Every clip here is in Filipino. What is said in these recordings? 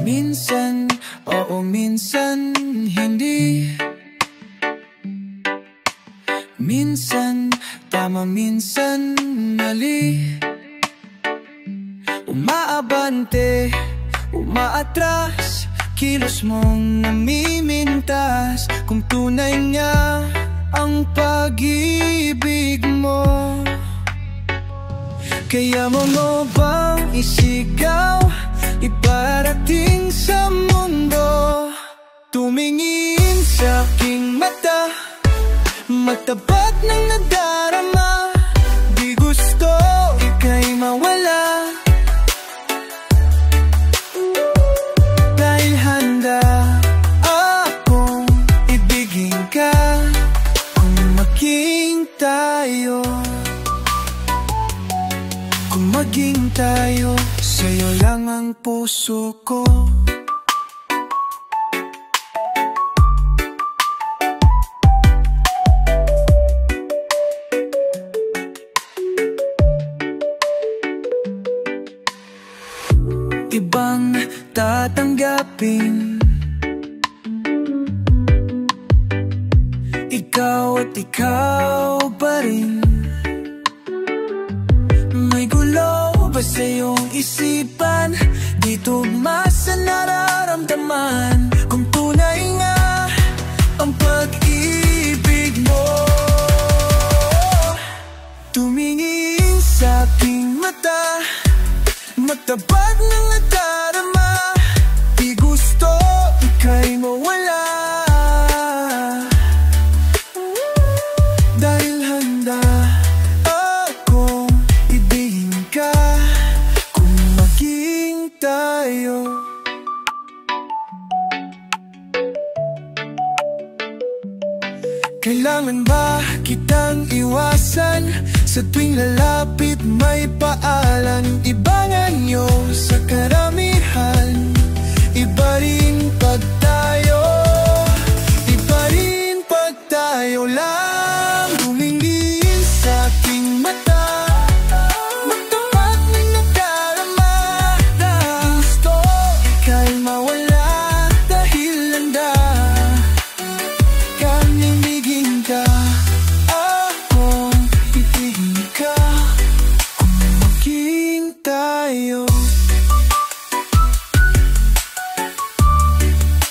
Minsan, oo, minsan, hindi. Minsan, tama, minsan, mali. Umaabante, umaatras, kilos mong namimintas. Kung tunay nga ang pag-ibig mo, kaya mo bang isigaw, iparating sa mundo? Tumingin sa aking mata, magtapat ng nadarama. Di gusto ika'y mawala, dahil handa akong ibigin ka. Kung maging tayo, kung maging tayo, sa'yo lang ang puso ko. Ibang tatanggapin, ikaw at ikaw pa rin. May gulo ba sa iyong isipan? Di tugma sa nararamdaman. Kung tunay nga ang pag-ibig mo, tumingin sa aking mata, magtabag ng nadarama. Di gusto ika'y mawala, dahil handa akong ibigin ka. Kung maging tayo, kailangan ba kitang iwasan? Sa tuwing lalapit may paalan. Ibang anyo sa karamihan, iba rin pag tayo, iba rin pag tayo lang. Tumingin sa aking mata, magtapat ng nadarama. Gusto ika'y mawala, dahil handa kang ibigin ka. Akong ibigin ka. Kung maging tayo,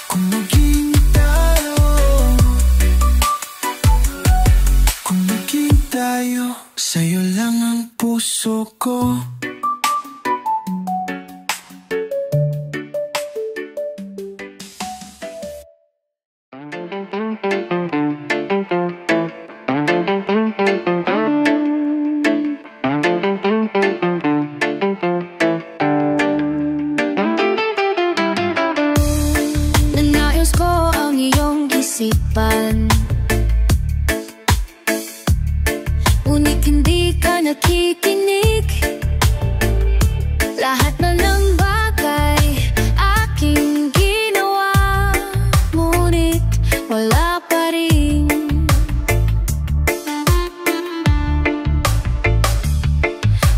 kung maging tayo, kung maging tayo, sa'yo lang ang puso ko. Nanayos ko ang iyong isipan, ngunit hindi ka nakikinig. Lahat na ng bagay aking ginawa, ngunit wala pa rin.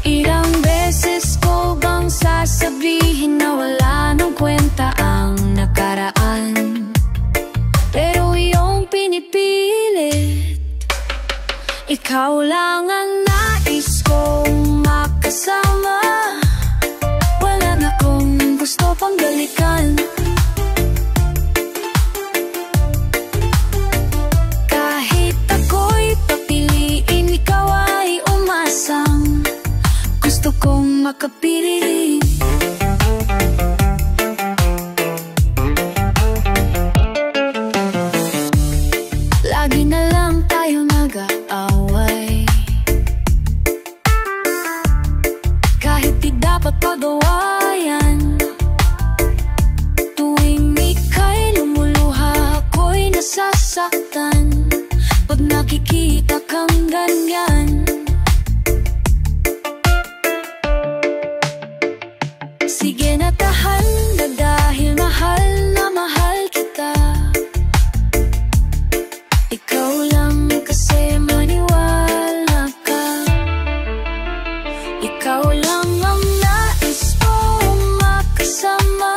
Ilang beses ko bang sasabihin na wala nang kwenta ang nakaraan, pero iyong pinipilit. Ikaw lang ang nais kong makasama, wala na akong gusto pang balikan. Kahit ako'y papiliin, ikaw ay umasang gusto kong makapiling. Lagi na lang tayo nag-aaway, kahit di dapat pag-awayan. Tuwing ika'y lumuluha, ako'y nasasaktan pag nakikita kang ganyan. Sige na, tahan na, dahil mahal na mahal kita. Ikaw lang kasi maniwala ka. Ikaw lang ang nais kong makasama,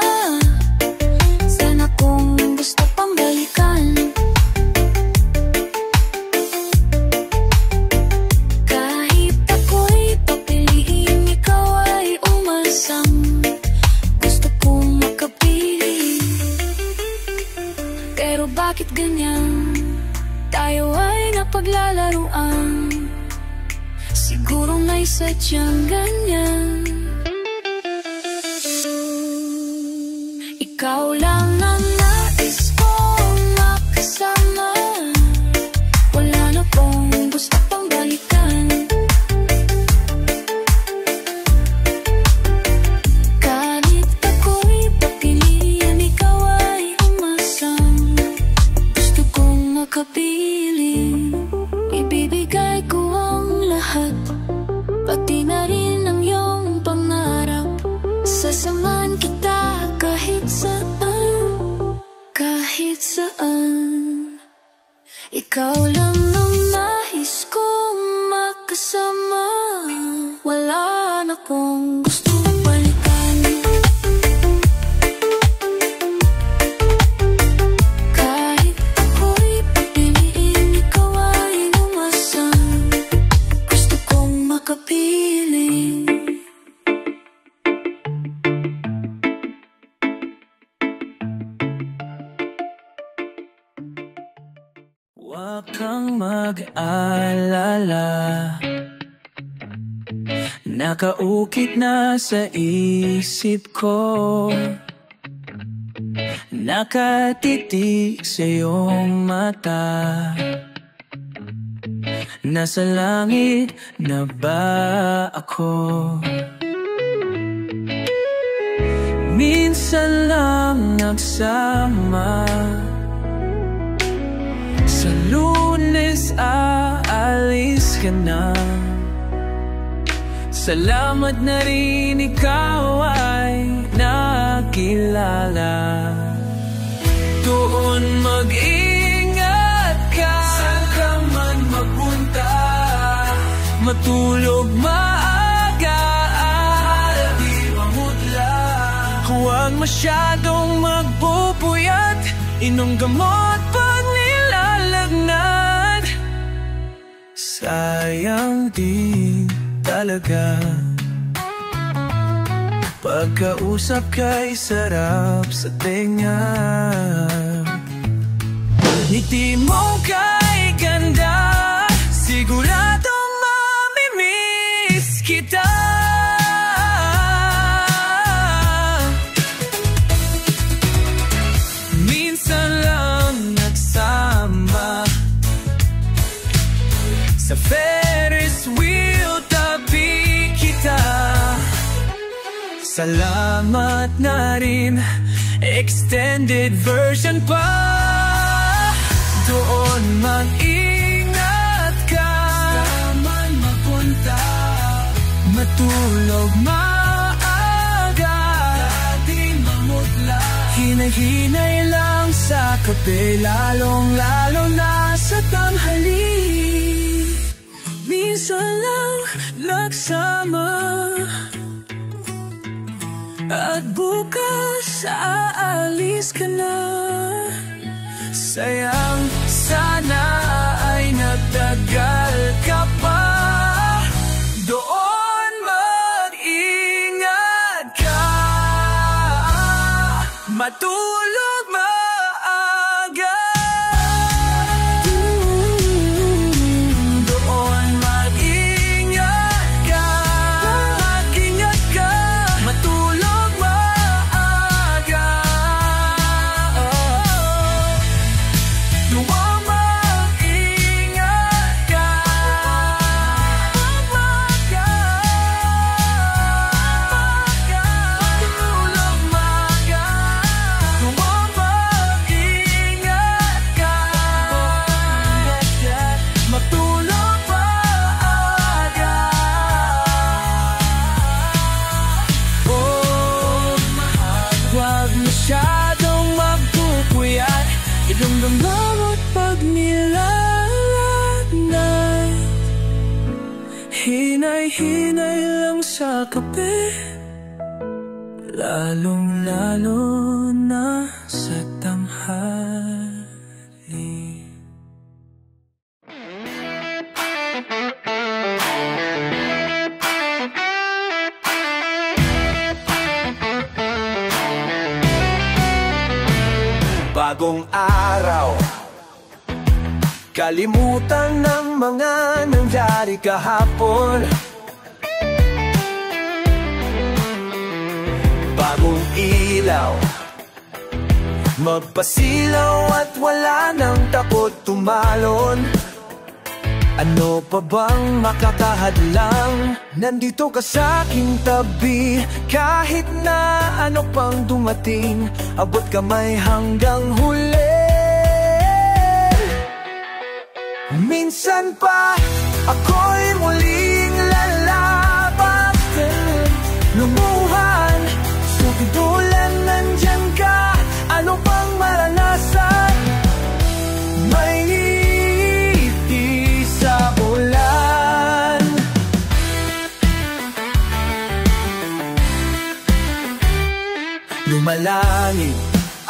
bakit ganyan? Tayo ay napaglalaruan, siguro may sadyang ganyan. Ikaw lang ang nais kong makasama, wala na pong gusto pang balikan. Kahit ako'y papiliin, ikaw ay umasang gusto kong makapiling. Ibibigay ko ang lahat, pati na rin ang iyong pangarap. Sasamahan kita kahit saan, kahit saan. Ikaw lang ang nais kong makasama, wala na kong gustong balikan. Kahit ako'y pipiliin, ikaw ay umasang gusto kong makapiling. Huwag kang mag-alala, nakaukit na sa isip ko, nakatitig sa iyong mata. Nasa langit na ba ako? Minsan lang nagsama, sa Lunes aalis ka na. Salamat na rin ikaw ay nakilala. Doon mag-ingat ka, saan ka man magpunta, matulog maaga at di mamutla. Huwag masyadong magpupuyat, inom gamot pag nilalagnat. Sayang din talaga, pagkausap ka'y sarap sa tenga. Ngiti mo ka'y ganda, siguradong mamimiss kita. Minsan lang nagsama, sa Ferris wheel tabi kita. Salamat na rin, extended version pa. Doon mag-ingat ka, saan man mapunta, matulog maaga, di mamutla. Hinay-hinay lang sa kape, lalong-lalo na sa tanghali. Minsan lang nagsama, at bukas aalis ka na. Sayang sana ay nagtagal ka pa. Doon mag-ingat ka, matulog maaga. Doon mag-ingat ka, mag-ingat ka, matulog maaga. Doon mag-ingat ka, maaga, matulog maaga. Doon mag-ingat ka, matulog maaga. Oh, huwag masyadong magpupuyat, iramdam mo't pag nilalagnat. Hinay-hinay lang sa kape, lalong-lalo na sa tanghali. bagong araw. Kalimutan ng mga nangyari kahapon. Bagong ilaw, magpasilaw at wala nang takot tumalon. Ano pa bang makakahadlang? Nandito ka sa aking tabi. Kahit na ano pang dumating, abot kamay hanggang huli. Minsan pa ako'y muling lalaban, lumuhan, sugidulan, nandyan ka. Ano pang maranasan? May lumalangin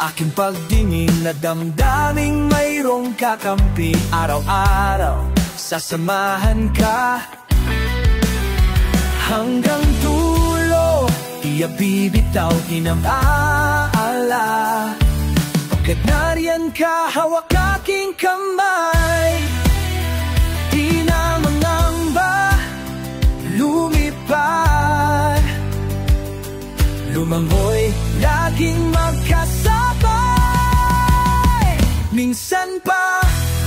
aking pagdingin na damdaming mayroong kakampi. Araw-araw sasamahan ka hanggang dulo. Di bibitaw, inamaala. Pagkat nariyan ka, hawak aking kamay. Di na mangamba, lumipad, lumangoy, laging magkasabay. Minsan pa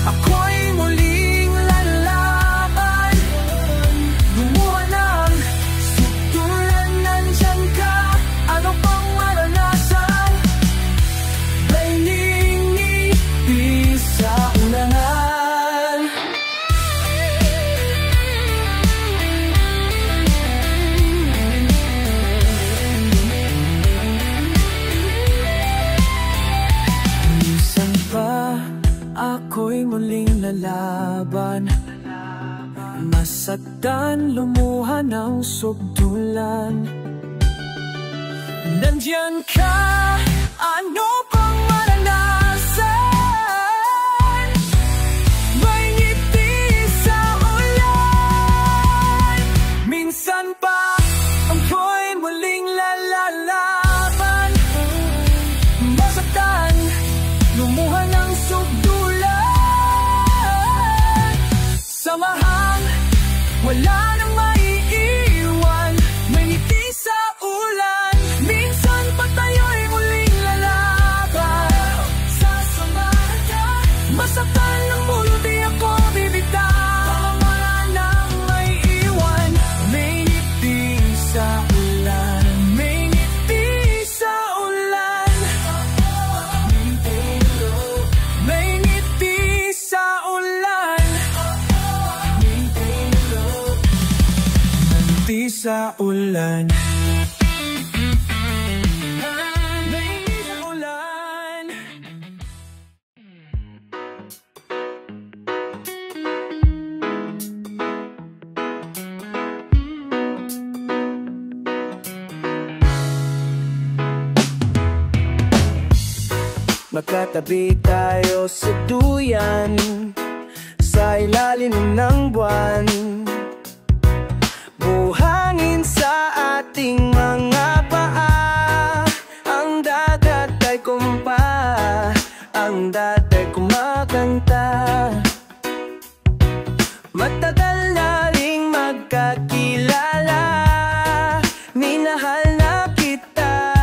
ako'y muling lalaban, lumuha ng sutulan, nandyan ka. Ano pang maranasan? May ngingiti sa unahan. Ako'y muling lalaban, masaktan, lumuha ng sugdulan. Nandyan ka, ano pang maranasan? May ngiti sa ulan. Minsan pa ako'y muling lalaban, masaktan, lumuha ng sugdulan. Samahan, wala nang maiiwan, may ngiti sa ulan. Minsan pa tayo'y muling lalaban, sasamahan ka. Masaktan ng mulo, di ako bibitaw. Wala nang maiiwan, may ngiti sa ulan. May ngiti sa ulan. May ngiti sa ulan. Sa ulan, may sa ulan. Magkatabi tayo sa duyan, sa ilalim ng buwan. Buhangin sa ating mga paa, ang dagat ay kumpa, ang dagat ay kumakanta. Matagal na ring magkakilala, minahal na kita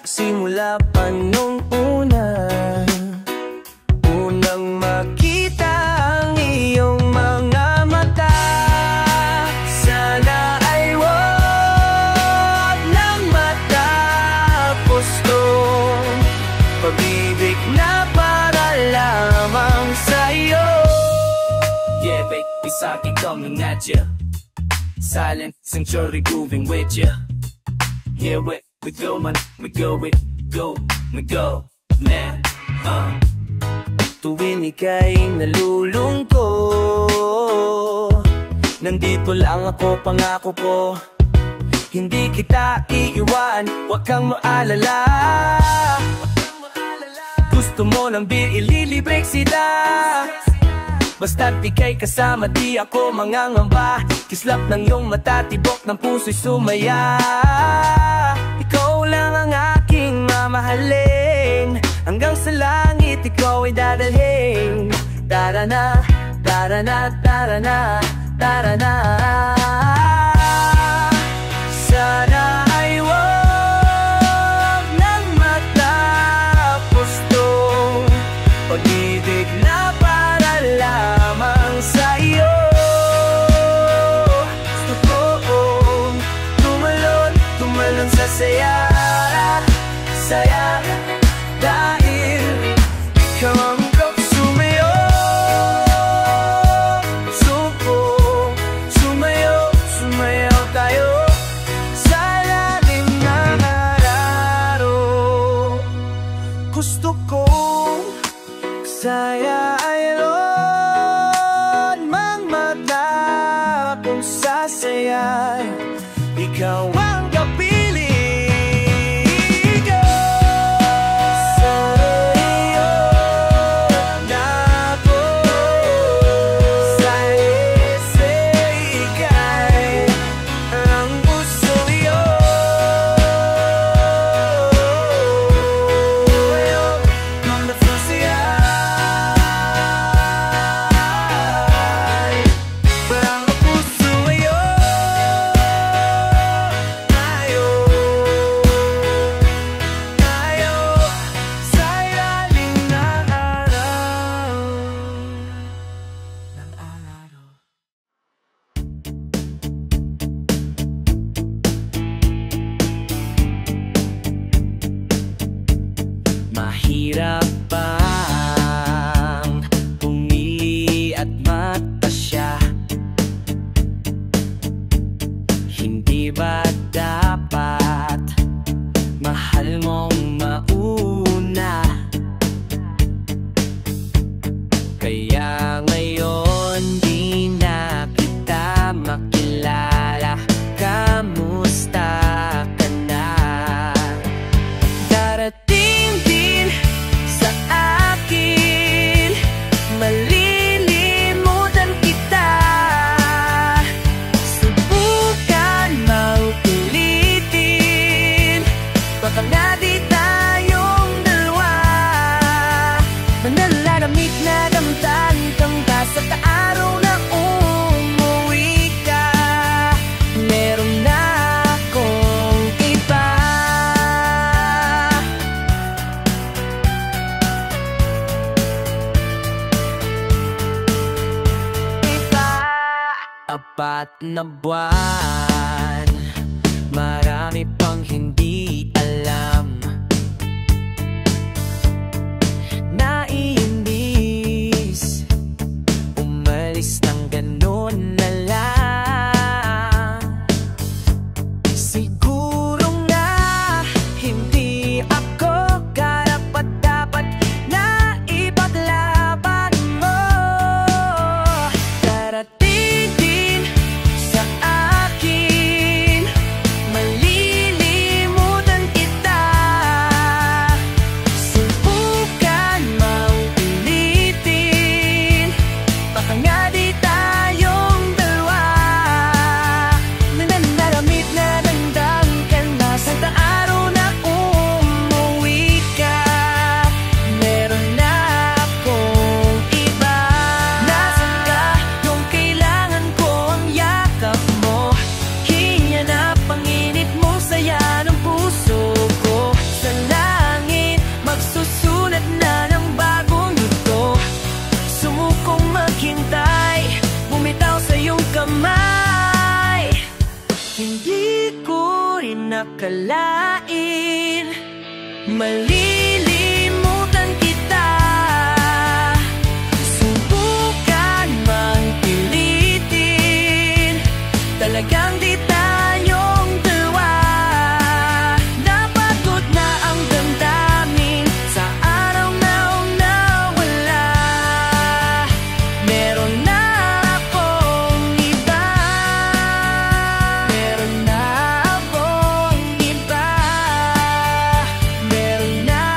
simula pa nung unang makita ang iyong mga mata. Pag-ibig na para lamang sa'yo. Yeah, babe, Pisaki coming at ya. Silent sanctuary grooving with ya. Here we go, man, we go, man. Tuwing ika'y nalulungkot, nandito lang ako, pangako ko. Hindi kita iiwan, huwag kang maalala. Gusto mo ng beer, ililibre sila. Basta't ika'y kasama, di ako mangangamba. Kislap ng iyong mata, tibok ng puso'y sumaya. Ikaw lang ang aking mamahalin, ang hanggang sa langit ikaw ay dadalhin. Tara na, tara na, tara na, tara na. Sana ay wag nang matapos tong pag-ibig na para lamang sa'yo. Gusto kong tumalon sa saya, saya, dahil ikaw ang sumayo. Sumayaw tayo sa lalim ng araw. Gusto kong saya ay ron mang mata kung sasaya. Ikaw ang kapili ko. Sa iyo na ako, sa ika'y ang puso iyo. Ngayon, mang nafusiya, parang ang puso iyo. Tayo sa ilalim ng araw. Mahirap bang pumili at magpasya? Hindi ba dapat mahal mong mauna? Kaya ngayon di na kita makilala. Kamusta ka na? Darating din sa akin, malilimutan kita. Subukan mang ulitin, baka nga di tayong dalawa. Manalalamig na damtan kang basta't araw na umuwi ka. Meron na akong iba. Apat na buwan, marami pang hindi alam. Naiinis, umalis ng ganun na lang. Siguro nga hindi ako karapat-dapat na ipaglaban mo. Darating din sa akin, malilimutan kita. Subukan mang ulitin, baka nga di tayong dalawa. Nananalamit na nandang ka na sa araw na umuwi ka. Meron na akong iba. Nasaan ka nung kailangan ko ang yakap mo? Hinyanap ang init mo, saya ng puso ko. Sa langit, magsusulat na ng bagong yugto. Sumukong maghintay, bumitaw sa iyong kamay. Hindi ko rin nakalain, malilimutan kita. Subukan mang pilitin, talagang di tayong dalawa. Napagod na ang damdamin sa araw na nawala. Meron na akong iba. Meron na akong iba. Meron na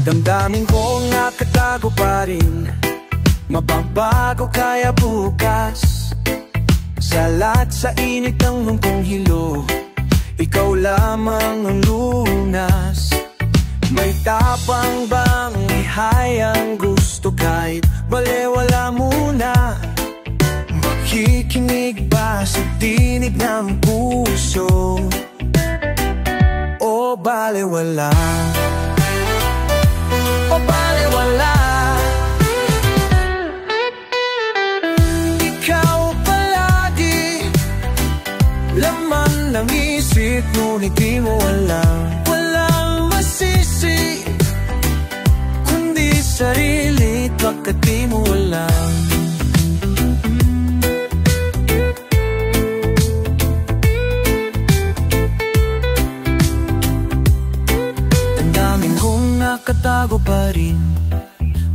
Damdamin ko nakatago pa rin, mababago kaya bukas. Sa lahat sa init ng muntong hilo, ikaw lamang ang lunas. May tapang bang ihayang gusto kahit balewala muna? Makikinig ba sa tinig ng puso? O balewala? O balewala? Ikaw palagi laman ng isip, ngunit di mo alam. Walang masisi kundi sarili, bakit di mo alam? Damdamin kong nakatago pa rin,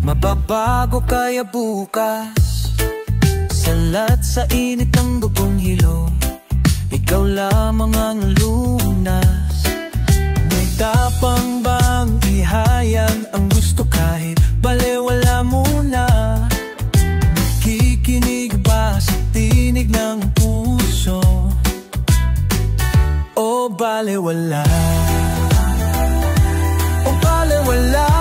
mababago kaya bukas. Sa lahat sa init ng bubong hilo, ikaw lamang ang lunas. May tapang bang ihayag ang gusto kahit balewala muna? Nakikinig ba sa tinig ng puso? O balewala? O balewala?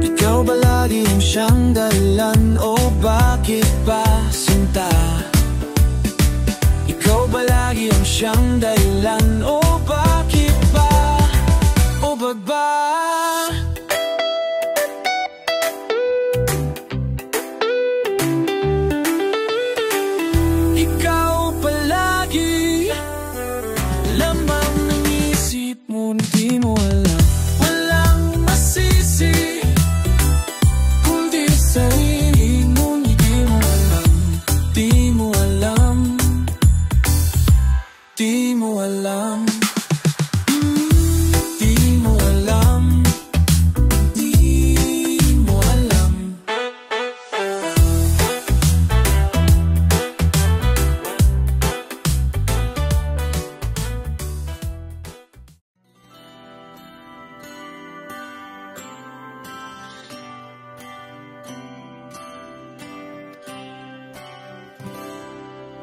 Ikaw ba lagi ang siyang dahilan o bakit ba sinta? Ikaw ba lagi ang siyang dahilan o bakit ba? O ba? Ikaw palagi lamang ng isip mo, hindi mo alam. Walang masisi kundi sarili mo, hindi mo alam. Di mo alam, di mo alam. Di mo alam, di mo alam.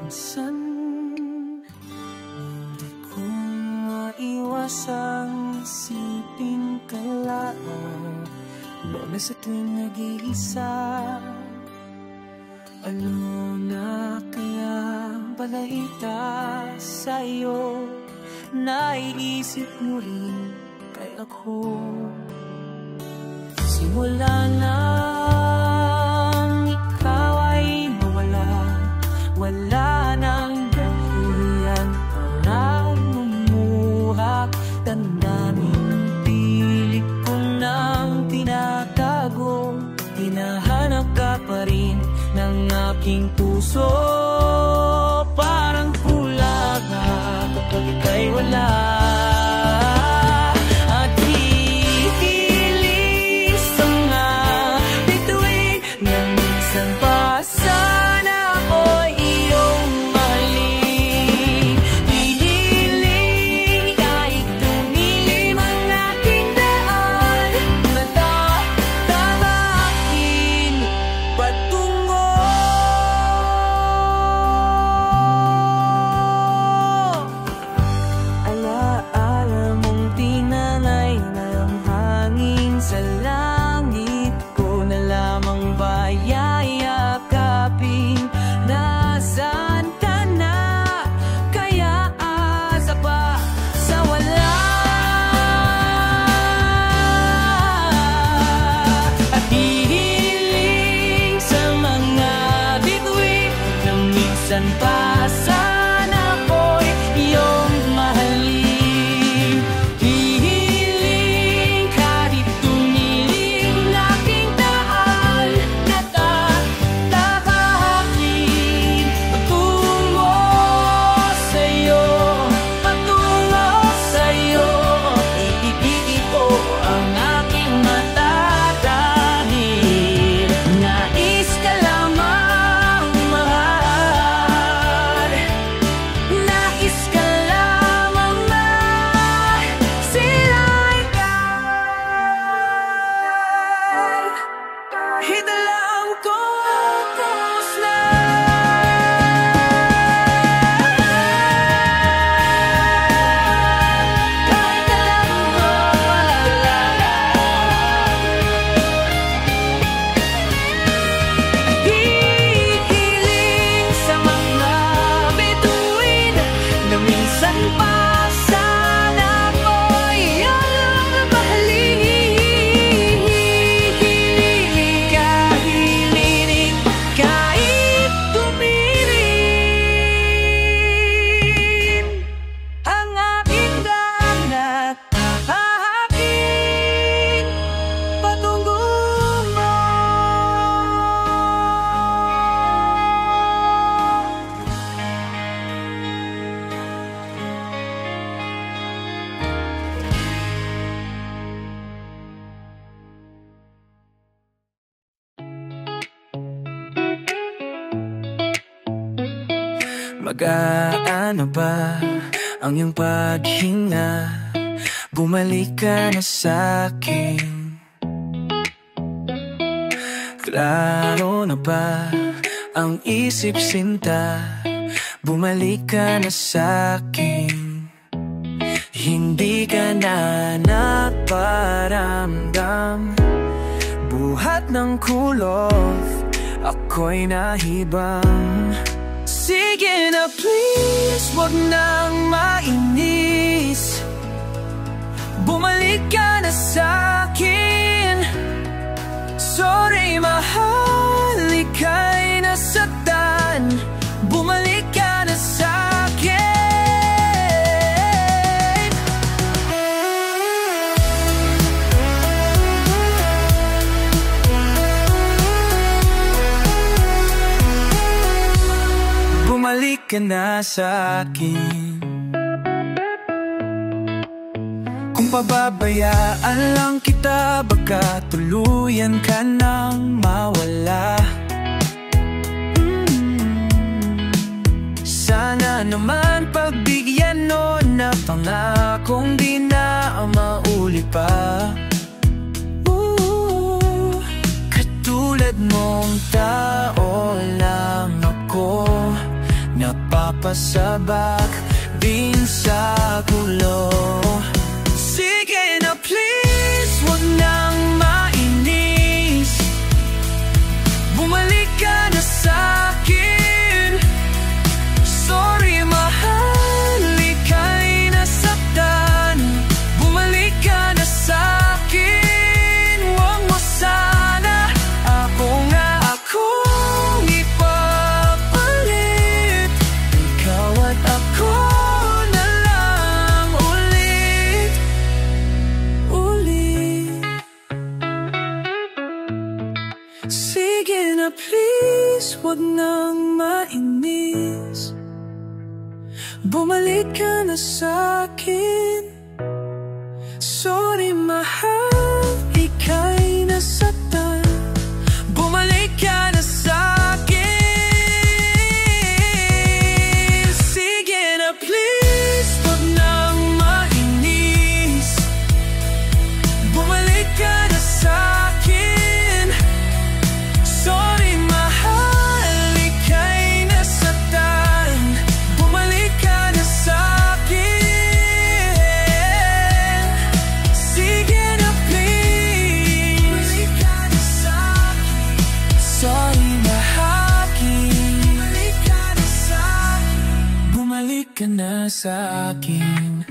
Minsan hindi ko maiwasang isipin ka lang, lalo sa tuwing nag-iisa. Ano na kaya balaita sa'yo? Naiisip mo rin kay ako. Simula nang ikaw ay mawala, wala nang dahilan para lumuha. Damdamin pilit ko nang tinatago, hinahanap ka pa rin ng aking puso. Parang kulaga kapag ika'y wala. At hihilis nga, dito Magaan na ba ang iyong paghinga? Bumalik ka na sa'kin. Klaro na ba ang isip sinta? Bumalik ka na sa'kin. Hindi ka na nagparamdam. Buhat ng kulot, ako'y nahibang. Sige na please, wag nang mainis. Bumalik ka na sa'kin. Sorry mahal, ika'y nasaktan. Bumalik ka na sa'kin. Bumalik ka na sa'kin. Kung pababayaan lang kita, baka tuluyan ka nang mawala. Sana naman pagbigyan nun na pangakong di na mauli pa. Katulad mong tao lang ako, napapasabak din sa gulo. Sige na please, wag nang mainis. Bumalik ka na sa'kin. Sorry mahal, ika'y nasaktan. Bumalik ka na sa'kin. Wag mo sana akong ipapalit. Ikaw at ako na lang ulit. Sige na please, wag nang mainis. Bumalik ka na sa'kin. Sorry mahal, ika'y nasaktan. Bumalik ka na sa'kin. Sige na please, wag nang mainis. Bumalik ka na sa'kin. Sorry mahal, ika'y nasaktan. Bumalik ka na sa'kin. Sige na please, bumalik ka na sa'kin. Sorry mahal, bumalik ka na sa'kin. Bumalik ka na sa'kin.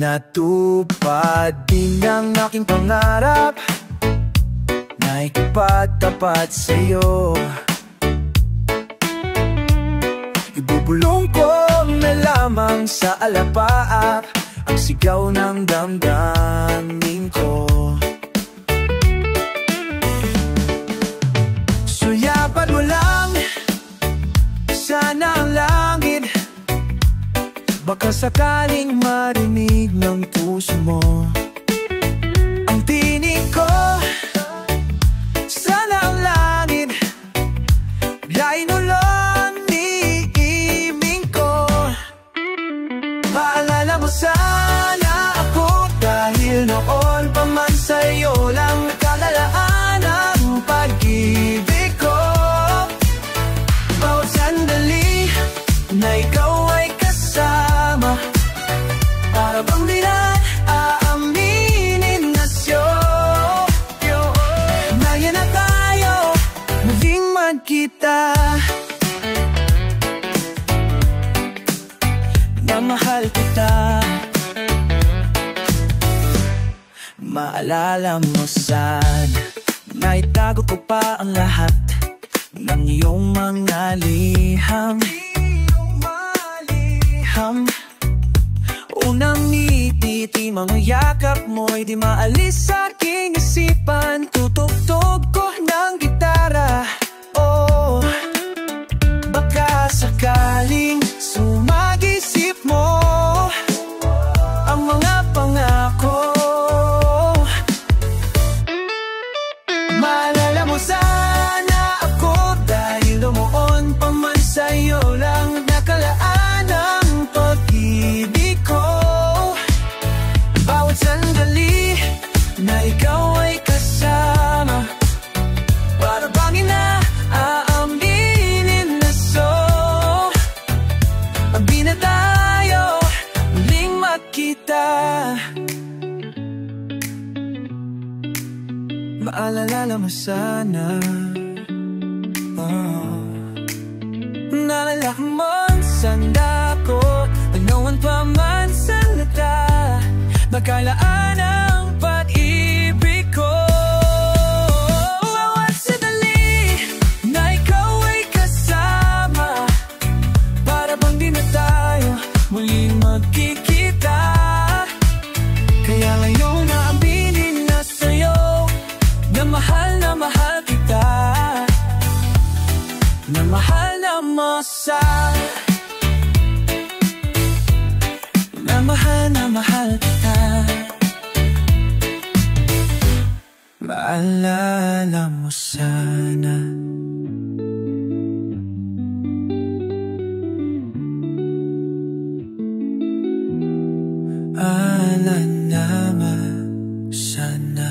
Natupad din ang aking pangarap na ikipagtapat sa'yo. Ibubulong ko na lamang sa alapaap ang sigaw ng damdamin ko. Suyapan mo lang sana ang langit, baka sakaling marinig ng puso mo ang tinig ko. Sana ang langit biglayin ulan niiming ko. Paalala mo sana ako, dahil noon pa man sa'yo lang nagkalalaan ang pag-ibig ko. Bawat sandali na ikaw ay kasama, para bang di na aaminin na sa'yo. Ngayon na tayo, muling magkita, na mahal kita. Maalala mo sad, naitago ko pa ang lahat ng iyong mga liham. Unang ngiti, mga yakap mo'y di maalis sa aking isipan. Tutugtog ko ng gitara, oh, Pinakalaan ng pag-ibig ko. Bawat sandali na ikaw ay kasama, para bang inaaminin na Abi na tayo muling magkita. Maalala mo sana, naalala mo sanda ko, pagnawan pa man salita, magkalaan ang pag-ibig ko. Bawat sandali na ikaw ay kasama, para bang di na tayo muling magkikita. Kaya ngayon naaminin na sa'yo na mahal kita, na mahal na masal, na mahal kita. Maalala mo sana. Maalala mo sana.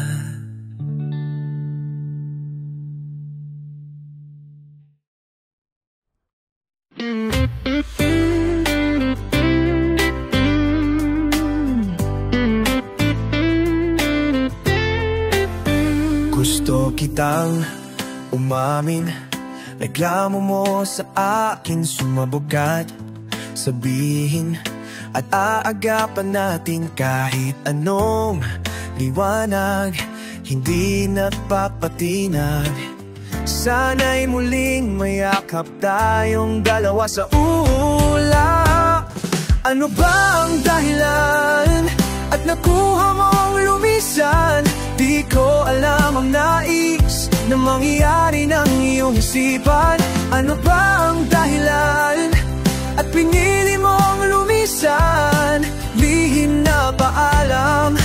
Gusto kitang umamin, reklamo mo sa akin sumabog at sabihin, at aagapan natin kahit anong liwanag, hindi nagpapatinag. Sana'y muling mayakap tayong dalawa sa ulap. Ano ba ang dahilan at nakuha mong lumisan? Di ko alam ang nais na mangyayari ng iyong isipan. Ano ba ang dahilan at pinili mong lumisan? Lihim na paalam,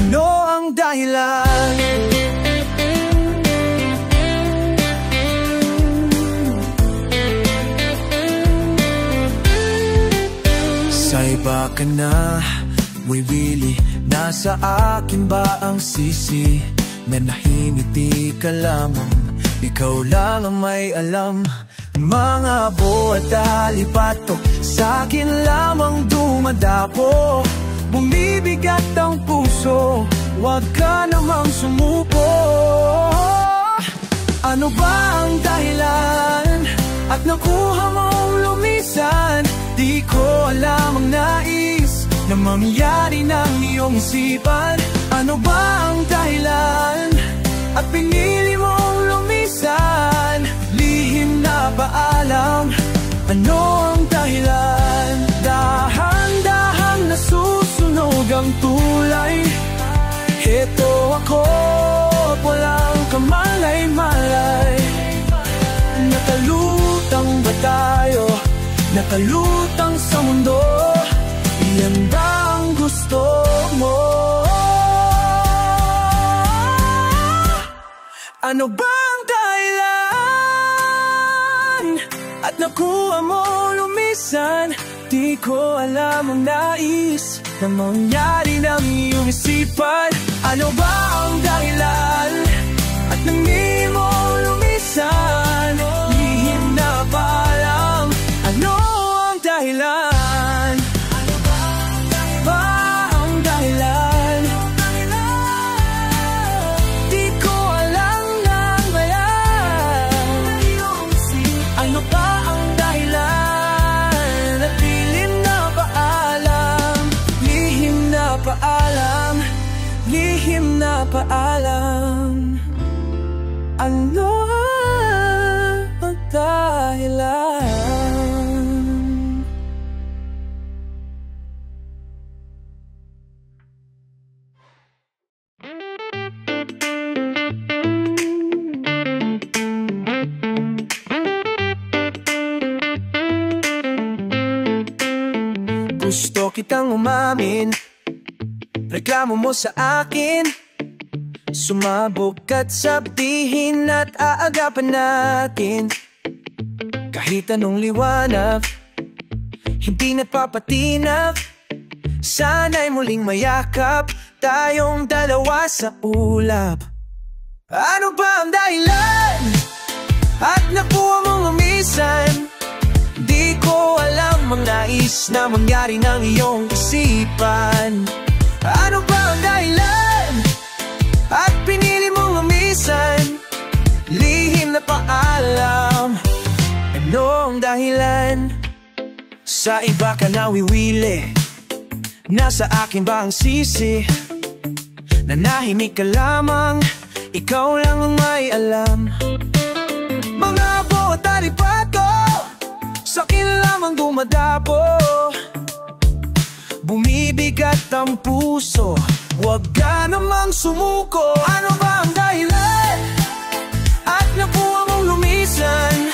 ano ang dahilan? Sa iba ka na buwibili, nasa akin ba ang sisi? Nanahimiti ka lamang, ikaw lang ang may alam. Mga buhat alipato, sa'kin lamang dumadapo. Bumibigat ang puso, huwag ka namang sumuko. Ano ba ang dahilan at nakuha mong lumisan? Di ko alam ang nais na mangyari ng iyong isipan. Ano ba ang dahilan at pinili mong lumisan? Lihim na paalam, ano ang dahilan? Dahan-dahan nasusunog ang tulay. Heto ako, walang kamalay-malay. Nakalutang ba tayo? Nakalutang sa mundo, iyan ba ang gusto mo? Ano ba ang dahilan at nakuha mo lumisan? Di ko alam ang nais na mangyari ng iyong isipan. Ano ba ang dahilan at nangyaring mo lumisan? Lihim na paalam, ano ang dahilan? Ano ba ang dahilan? Di ko alam ng bayan. Ano ba ang dahilan? At lihim na paalam, lihim na paalam, lihim na paalam. Ano ang dahilan? Gusto kitang umamin, reklamo mo sa akin, sumabog at sabihin at aagapan natin kahit anong liwanag, hindi nagpapatinag. Sana'y muling mayakap tayong dalawa sa ulap. Ano ba ang dahilan? At nakuha mong umisan? Di ko alam ang nais na mangyari ng iyong isipan. Ano ba ang dahilan? At pinili mong umisan? Lihim na paalam. Ano ang dahilan? Sa iba ka nawiwili, nasa akin ba ang sisi? Nanahimik ka lamang, ikaw lang ang may alam. Mga buot at ipato, sa'kin lamang dumadapo. Bumibigat ang puso, huwag ka namang sumuko. Ano ba ang dahilan? At nakuha mong lumisan?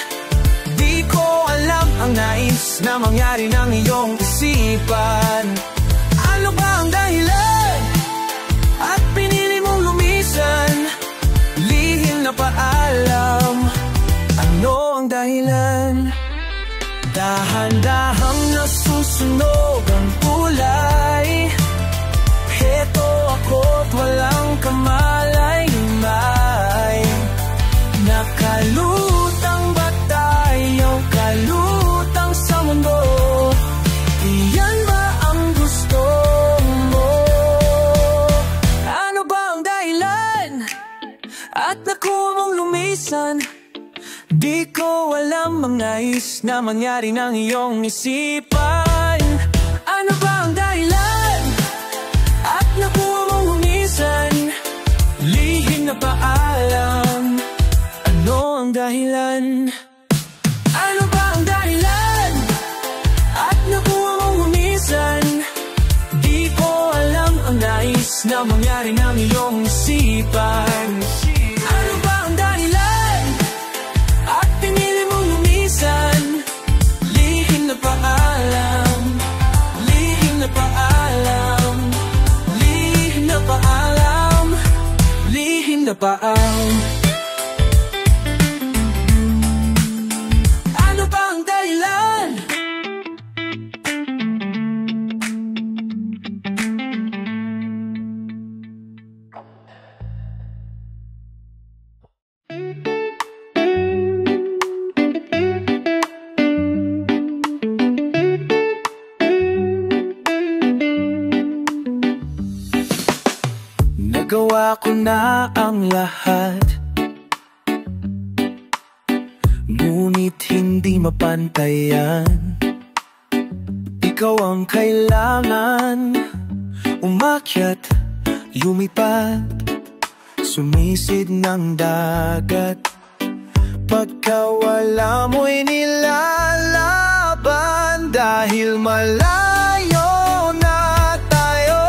Di ko alam ang nais na mangyari ng iyong isipan. Ano ba ang dahilan? At pinili mong lumisan? Lihim na paalam. Ano ang dahilan? Dahan-dahang nasusunog ang kulay. Heto ako't walang kamalay-may. Nakalutang ba tayo? Kalutang sa mundo? Iyan ba ang gusto mo? Ano ba ang dahilan? At nakuha mong lumisan? Di ko alam ang nais na mangyari ng iyong isipan. Ano ba ang dahilan? At nakuha mong lumisan? Lihim na paalam. Ano ang dahilan? Ano ba ang dahilan? At nakuha mong lumisan? Di ko alam ang nais na mangyari ng iyong isipan. Ano ba ang dahilan? At pinili mong lumisan? Lihim na paalam. Lihim na paalam. Lihim na paalam. Lihim na paalam. Ano ba ang dahilan? Nagawa ko na ang lahat, ngunit hindi mapantayan. Ikaw ang kailangan, umakyat, lumipat, sumisid ng dagat. Pagkawala mo'y nilalaban dahil malayo na tayo.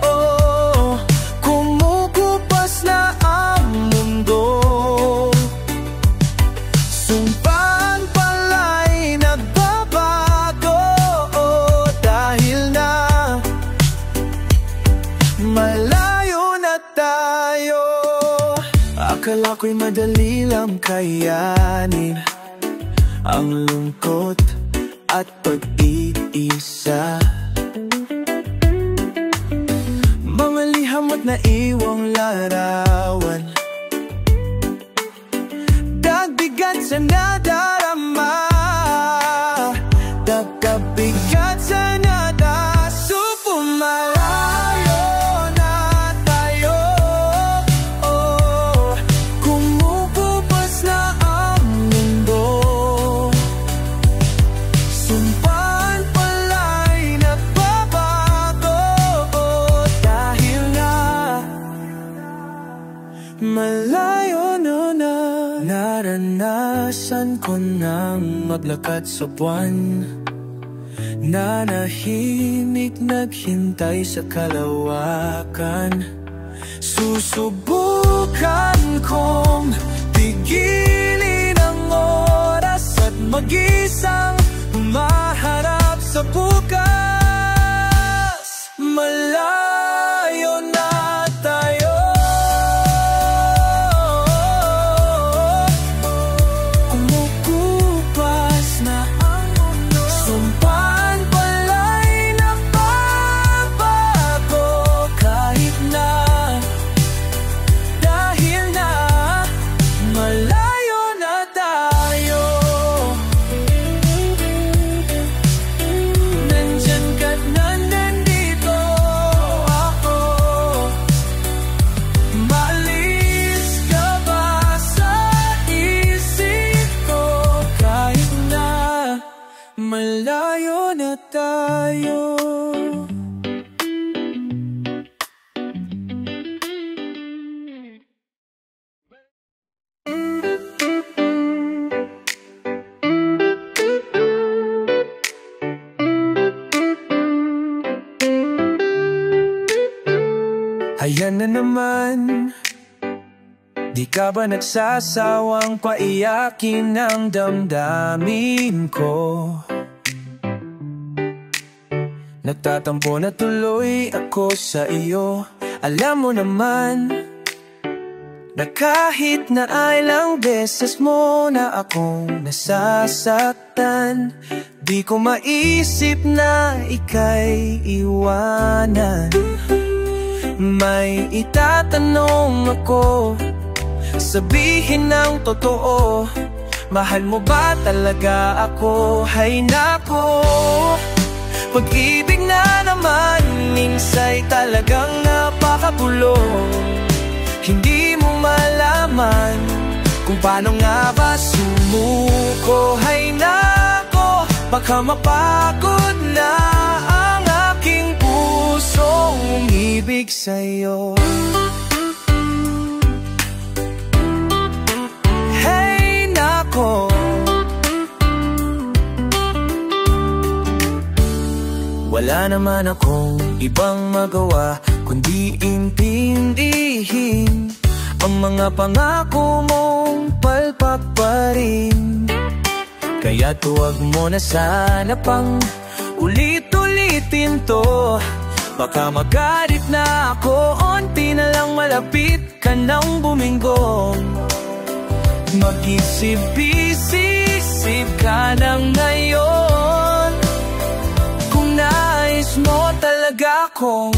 Oh, kumukupas na ang mundo. Sumpaan pala'y nagbabago, oh, dahil na malayo na tayo. Akala ko'y madali lang kayanin ang lungkot at pag-iisa, mga liham at naiwang larawan, dagbigat sa nadarama, dagkabigat sa nadasupo. Malayo na tayo, oh, kumukupas na ang mundo. Sumpaan pala'y nagbabago, oh, dahil na malayo na. Naranasan ko nang maglakad sa buwan, nanahimik naghintay sa kalawakan. Susubukan kong tigilin ang oras at mag-isang humaharap sa bukas. Malayo na tayo, kumukupas na ang mundo. malayo na tayo. Ayan na naman, di ka ba nagsasawang paiyakin ang damdamin ko? Nagtatampo na tuloy ako sa iyo. Alam mo naman na kahit na ilang beses mo na akong nasasaktan, di ko maisip na ika'y iwanan. May itatanong ako, sabihin ng totoo, mahal mo ba talaga ako? Hay nako, pag-ibig na naman, minsa'y talagang napakabulong. Hindi mo malaman kung paano nga ba sumuko. Hay nako, baka mapagod na ang aking pusong umibig sa'yo. Hey nako, wala naman akong ibang magawa kundi intindihin ang mga pangako mong palpak pa rin. Kaya't huwag mo na sana pang ulit-ulitin to. Baka magalit na ako, onti na lang malapit ka nang buminggong. Mag-isip-isip ka lang ngayon, kung nais mo talaga akong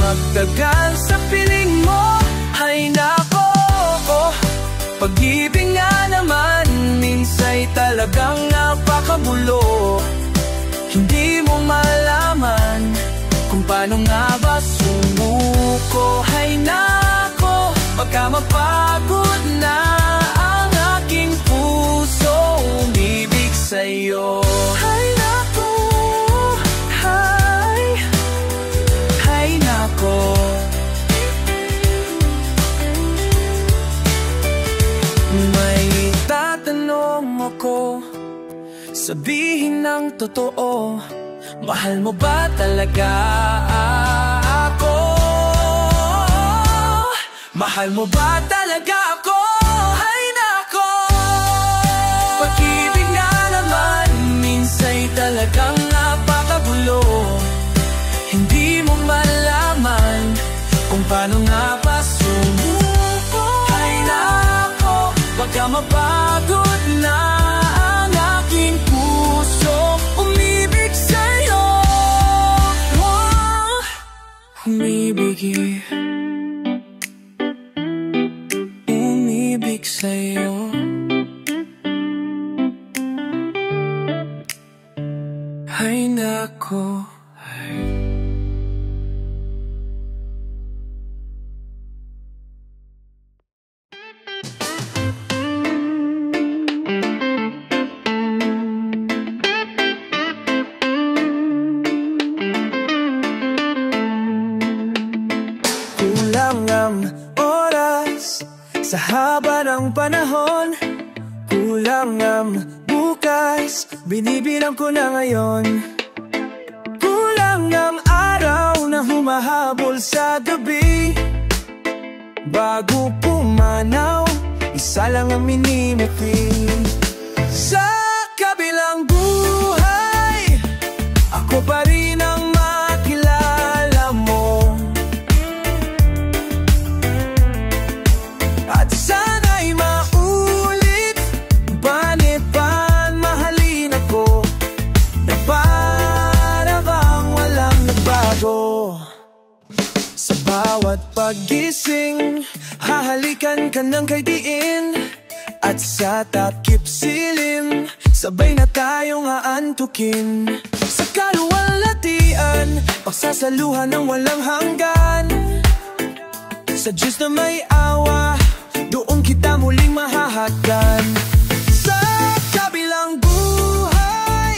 magtagal sa piling mo. Hay nako, pag-ibig nga naman, minsa'y talagang napakabulo. Hindi mo malaman kung paano nga ba sumuko. Hay nako, baka mapagod na ang aking puso umibig sa'yo. Hay nako, hay nako, may tatanong ako, sabihin ng totoo, mahal mo ba talaga ako? Mahal mo ba talaga ako? Hay nako, pag-ibig nga naman, minsa'y talagang napakagulo. Hindi mo malaman kung paano nga ba sumuko. Hay nako, baka mapagod na ang aking puso umibig sa'yo. Umibig, umibig sa'yo. Hay nako, sa haba ng panahon, kulang ang bukas, binibilang ko na ngayon. Kulang ang araw na humahabol sa gabi, bago pumanaw, isa lang ang minimitin. Sa kabilang buhay, ako pa rin ang makilala mo. At sana'y maulit, panipan, mahalin ako, na para bang walang nagbago. Sa bawat paggising, hahalikan ka ng kaidiin, at sa takip silim, sabay na tayong aantukin. Sa kaluwalhatian, pagsasaluhan ng walang hanggan. Sa Diyos na may awa, doon kita muling mahahagkan. Sa kabilang buhay,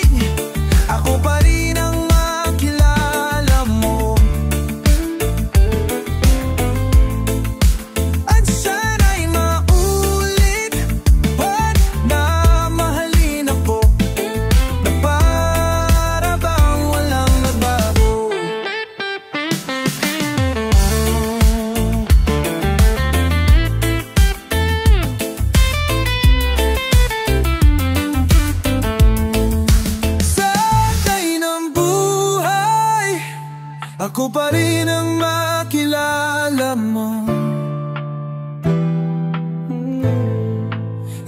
ako pa rin ang makilala mo.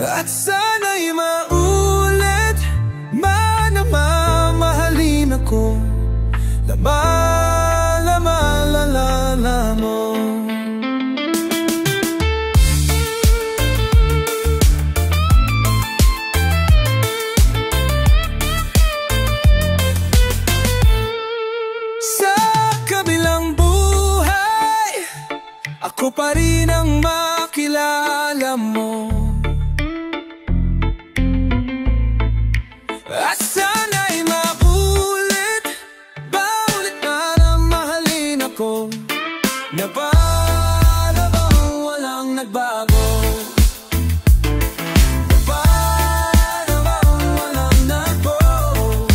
At sana'y maulit man na mamahalin ako. Lama mo. Sa kabilang buhay, ako pa rin ang makilala mo. At sana'y maulit, baulit na mahalin ako. Na para bang walang nagbago? Na para bang walang nagbago?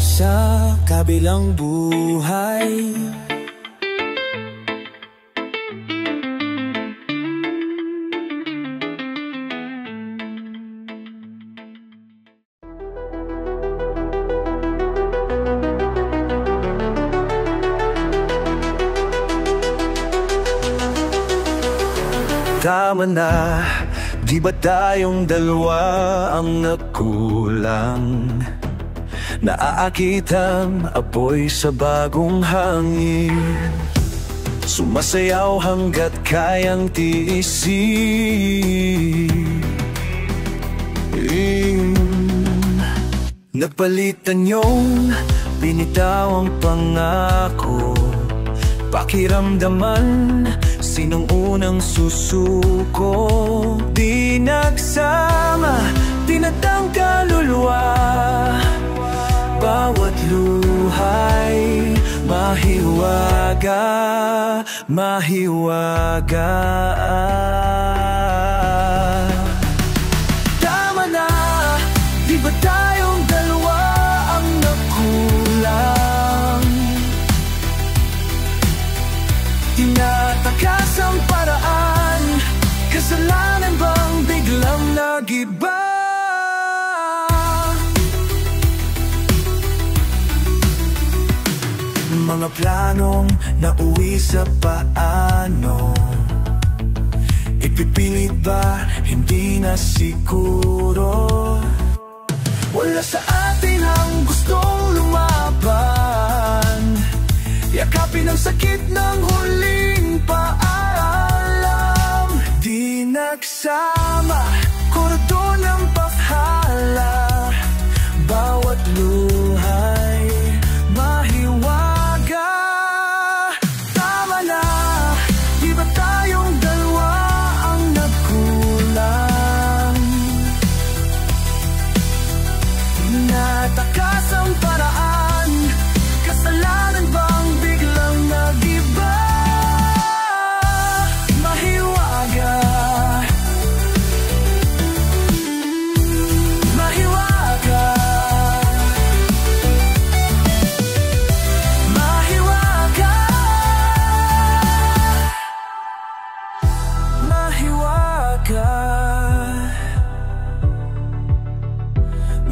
Sa kabilang buhay. Tama na, di ba tayong dalawa ang nagkulang? Naaakit ang apoy sa bagong hangin, sumasayaw hanggat kayang tiisin. Nagpalitan yung binitaw ang pangako, pakiramdaman sinong unang susuko. Di nagsama, tinatang kaluluwa, bawat luhay mahiwaga, mahiwaga. Tama na, di ba tayong dalawa ang nagkulang? Tinatakas ang paraan, kasalanan bang biglang nag-iba? Mga planong nauwi sa paano, ipipilit ba? Hindi na siguro. Wala sa atin ang gustong lumaban, yakapin ang sakit ng huling paalam. Di nagsama, koradon ng pakhala, bawat luhay mahiwaga. Tama na, di ba tayong dalawa ang nagkulang? Natakas ang paraan, kasalanan bang biglang nag-iba? Mahiwaga, mahiwaga, mahiwaga, mahiwaga,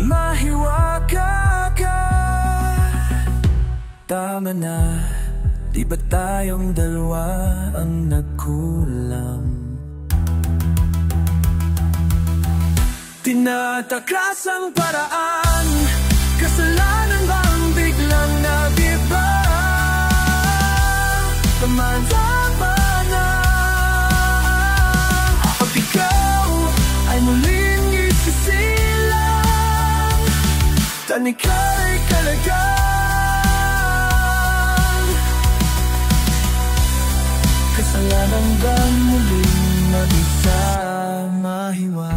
mahiwaga ka. Tama na, di ba tayong dalawa ang nagkulang? Tinatakas ang paraan, kasalanan bang biglang nag-iba? Tama na, pag ikaw ay muling isisilang, tanika'y kalagang. Kasalanan bang muling mag-isa? Mahiwa.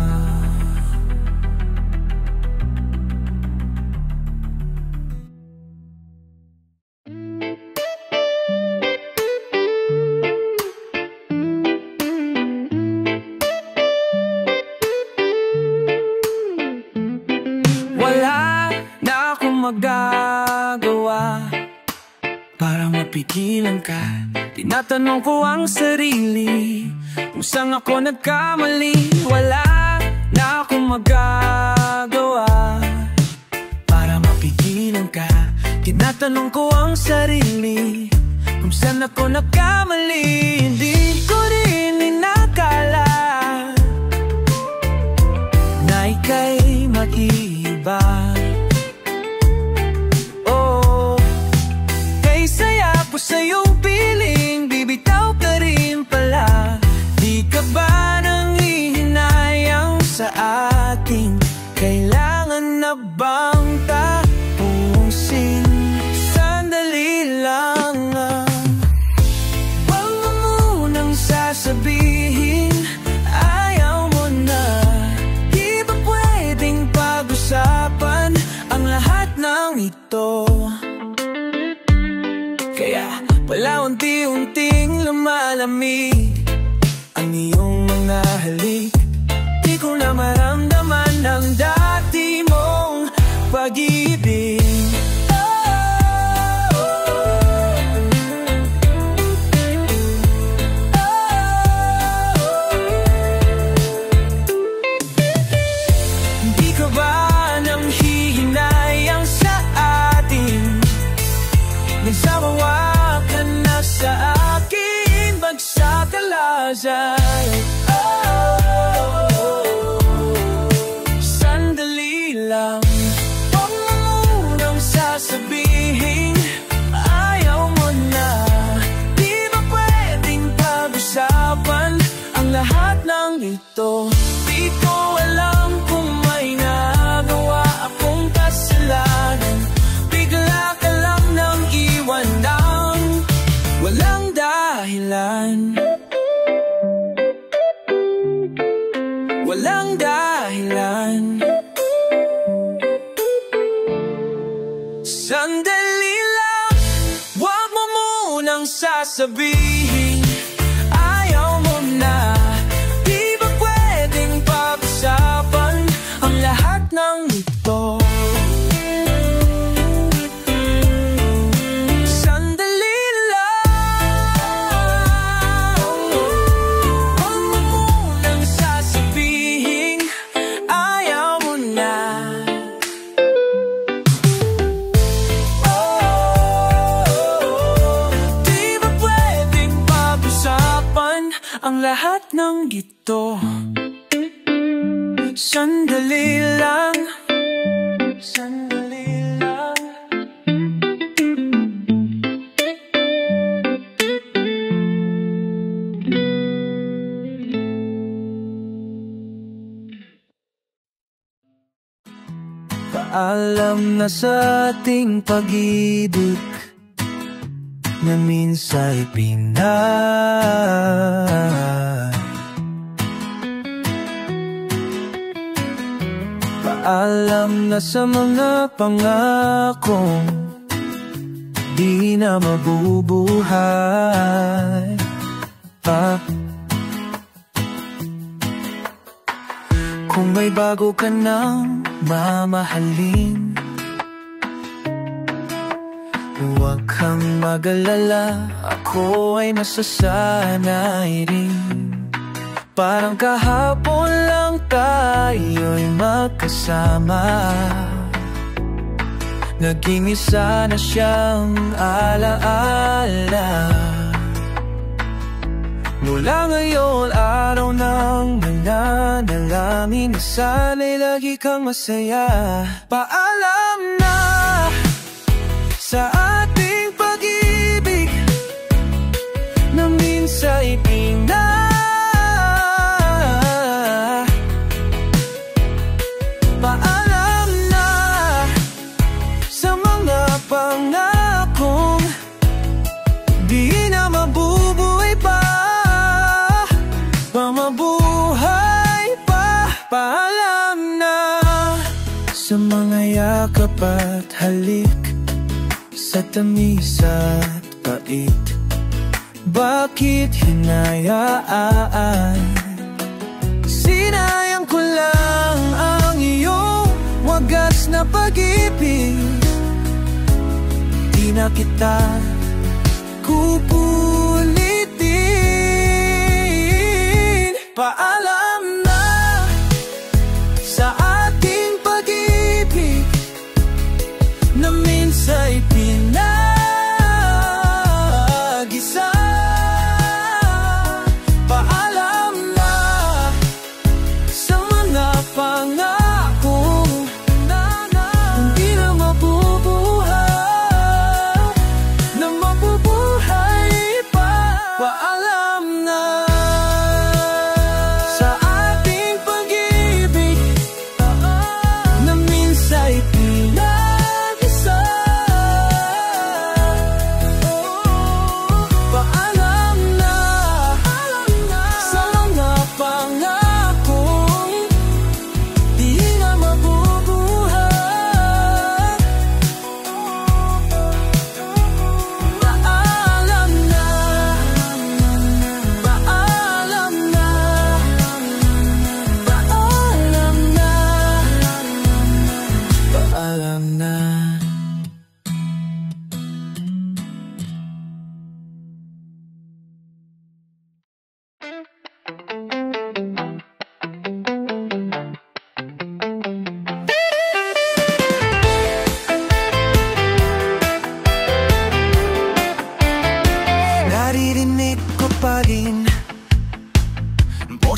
Wala na akong magagawa para mapigilan ka. Tinatanong ko ang sarili kung saan ako nagkamali. Wala na akong magagawa para mapigilan ka. Tinatanong ko ang sarili kung saan ako nagkamali. Hindi ko rin inakala na ika'y mag-iiba. Oh, kay saya ko sa iyong piling, bibitaw ka rin pala. Di ka ba nang hihinayang sa ating kailangan na bang tapusin? Sandali lang, wag mo munang sasabihin ayaw mo na. Di ba pwedeng pag-usapan ang lahat ng ito? Kaya wala unti-unting lumalamig ang iyong mga halik. Di ko na maramdaman ang dati mong pag-ibig. Di ka ba nang hihinayang sa atin? Nagsawawa ka na sa akin, bagsak kalazay. Huwag mo munang sasabihin ayaw mo na. Di ba pwedeng pag-usapan ang lahat ng ito? Di ko alam kung may nagawa akong kasalanan. Bigla ka lang nang iwan ng walang dahilan. Walang dahilan. Sandali lang, wag mo munang sasabihin ayaw mo na. Di ba pwedeng pag-usapan ang lahat ng ito? Sandali lang, wag mo munang sasabihin ayaw mo na. Ang lahat ng ito. Sandali lang, sandali lang. Paalam na sa ating pag-ibig na minsa'y pinay. Paalam na sa mga pangakong di na mabubuhay pa. Kung may bago ka nang mamahalin, huwag kang mag-alala, ako ay nasasanay rin. Parang kahapon lang tayo'y magkasama, naging isa na siyang alaala. Mula ngayon, araw ng mananalangin na sana'y lagi kang masaya. Paalam na sa ating pag-ibig na minsa'y pinay. Paalam na sa mga pangakong di na mabubuhay pa, mabuhay pa. Paalam na sa mga yakap at halik, sa tamis at pait. Bakit hinayaan? Sinayang ko lang ang iyong wagas na pag-ibig. Di na kita kukulitin. Paalam na sa ating pag-ibig na minsa'y pinay.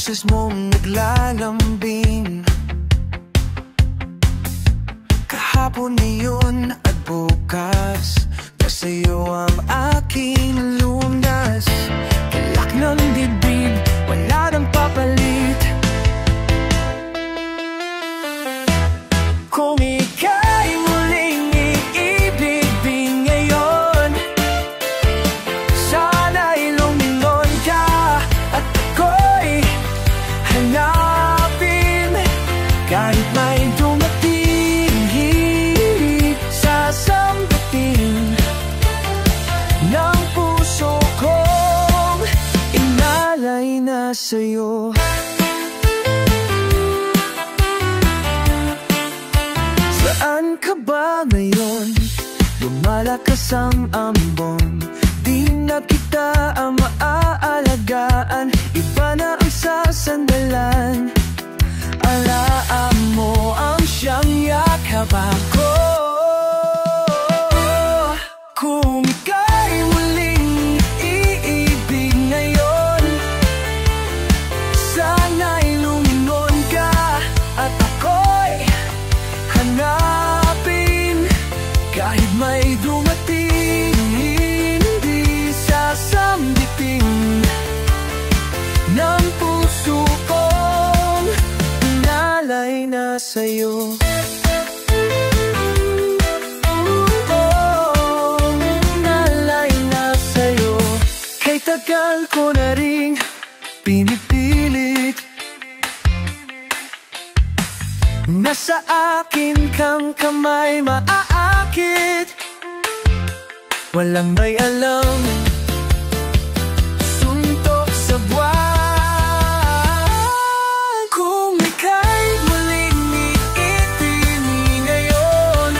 boses mong naglalambing. Kahapon ngayon at bukas, nasa'yo ang aking lunas. Galak ng dibdib, wala nang papalit. Kung ika'y muling iibig ngayon, sana'y lumingon ka at ako'y hanapin. Kahit may dumating, sasambutin ng puso kong inalay na sa'yo. Saan ka ba ngayon? Lumalakas ang ambon, di na kita maaalagaan. Iba na ang sasandalan, alaan mo ang siyang yakapan ko. Kung ika'y muling iibig ngayon, sana'y lumingon ka at ako'y hanapin. Kahit may dumating, hindi sasambitin ng puso kong inalay na sa'yo. Inalay na sa'yo. Kay tagal ko na ring pinipilit, nasa akin kang kamay maaakit. Walang may alam, suntok sa buwan. Kung ika'y muling iibig ngayon,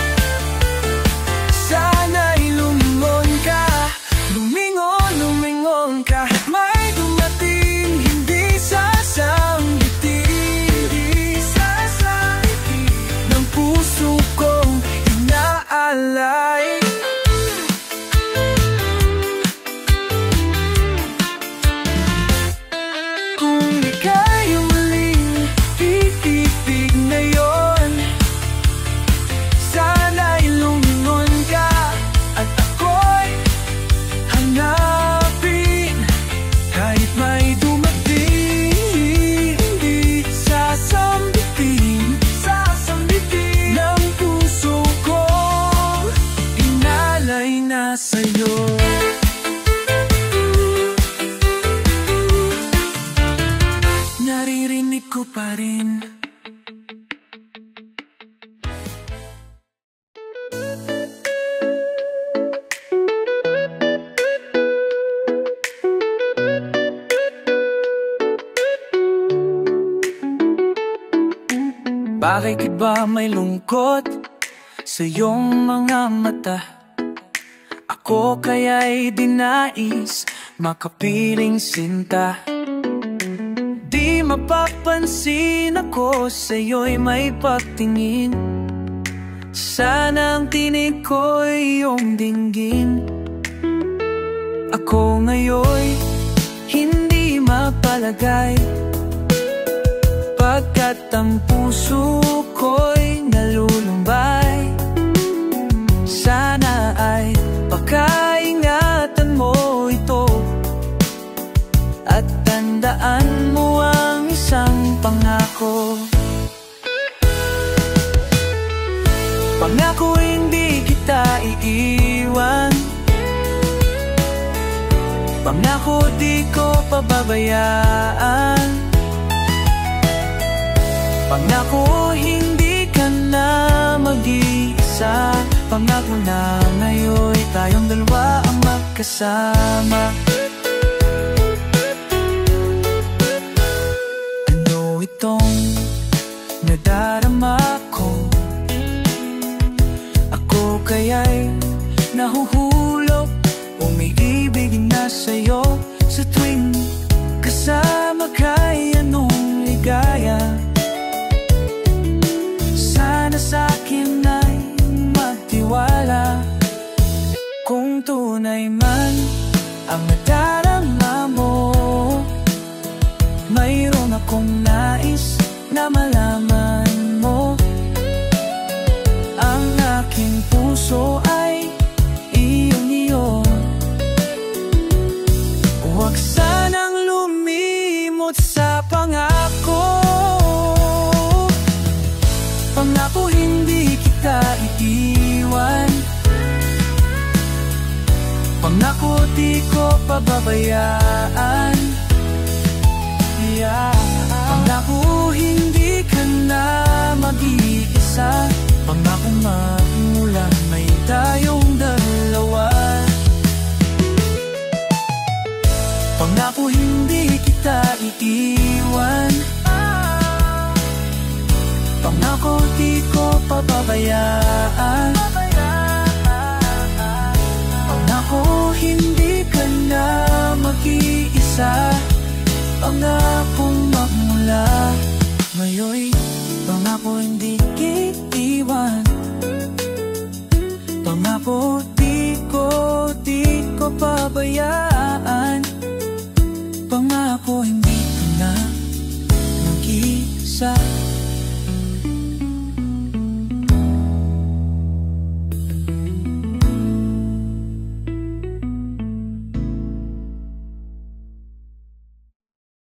sana'y lumingon ka. Lumingon ka. May dumating, hindi sasambitin ng puso kong inaalay. Kung ika'y muling iibig ngayon, sana'y lumingon ka at ako'y hanapin. Kahit may dumating, hindi sasambitin ng puso ko inalay na sa'yo. Naririnig ko pa rin. Bakit ba may lungkot sa iyong mga mata? Ako kaya'y dinais makapiling sinta. Di mapapansin ako sa'yo'y may pagtingin. Sana ang tinig ko'y iyong dinggin. Ako ngayon'y hindi mapalagay, pagkat ang puso ko'y nalulumbay. Sana ay pakaingatan mo ito at tandaan mo ang isang pangako. Pangako hindi kita iiwan, pangako di ko pababayaan, pangako hindi ka na mag-iisa, pangako na ngayon tayong dalawa ang magkasama. Ano itong nadarama ko? Ako kaya'y nahuhulog, umiibig na sa'yo sa tuwing kasama ka'y anong ligaya. Sana sa'kin ay magtiwala, kung tunay man ang nadarama mo, mayroon ako Pangako hindi kita iiwan, pangako di ko pababayaan, yeah. Pangako hindi ka na mag-iisa, pangako magmula may tayong dalawa. Pangako hindi kita iiwan, pangako di ko pababayaan, pangako hindi ka na mag-iisa, pangakong magmula ngayon. Pangako hindi iiwan, pangako di ko pabayaan, pangako hindi ka na mag-iisa.